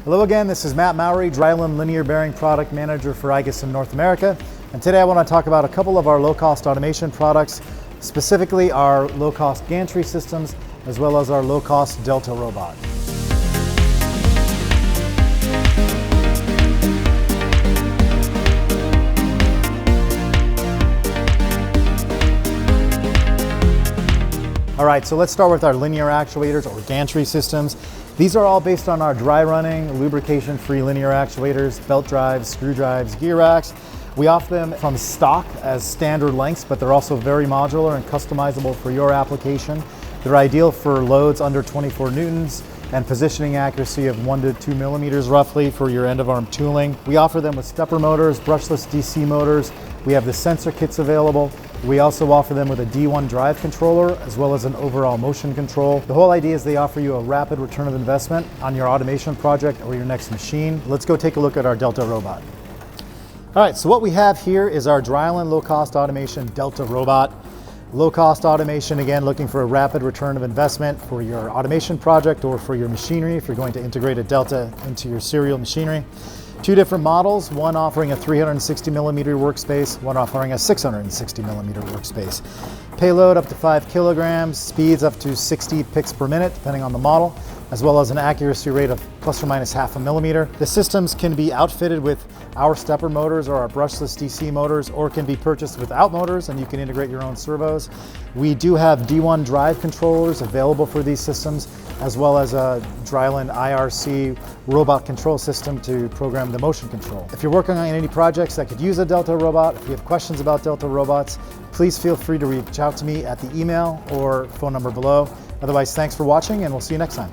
Hello again, this is Matt Mowry, drylin linear bearing product manager for igus in North America. And today I want to talk about a couple of our low-cost automation products, specifically our low-cost gantry systems, as well as our low-cost Delta robot. All right, so let's start with our linear actuators or gantry systems. These are all based on our dry running, lubrication-free linear actuators, belt drives, screw drives, gear racks. We offer them from stock as standard lengths, but they're also very modular and customizable for your application. They're ideal for loads under 24 newtons and positioning accuracy of 1 to 2 millimeters roughly for your end of arm tooling. We offer them with stepper motors, brushless DC motors. We have the sensor kits available. We also offer them with a D1 drive controller as well as an overall motion control. The whole idea is they offer you a rapid return of investment on your automation project or your next machine. Let's go take a look at our Delta robot. All right, so what we have here is our drylin low-cost automation Delta robot. Low-cost automation, again, looking for a rapid return of investment for your automation project or for your machinery if you're going to integrate a Delta into your serial machinery. Two different models, one offering a 360 millimeter workspace, one offering a 660 millimeter workspace. Payload up to 5 kilograms, speeds up to 60 picks per minute, depending on the model, as well as an accuracy rate of plus or minus half a millimeter. The systems can be outfitted with our stepper motors or our brushless DC motors, or can be purchased without motors and you can integrate your own servos. We do have D1 drive controllers available for these systems, as well as a drylin IRC robot control system to program the motion control. If you're working on any projects that could use a Delta robot, if you have questions about Delta robots, please feel free to reach out to me at the email or phone number below. Otherwise, thanks for watching and we'll see you next time.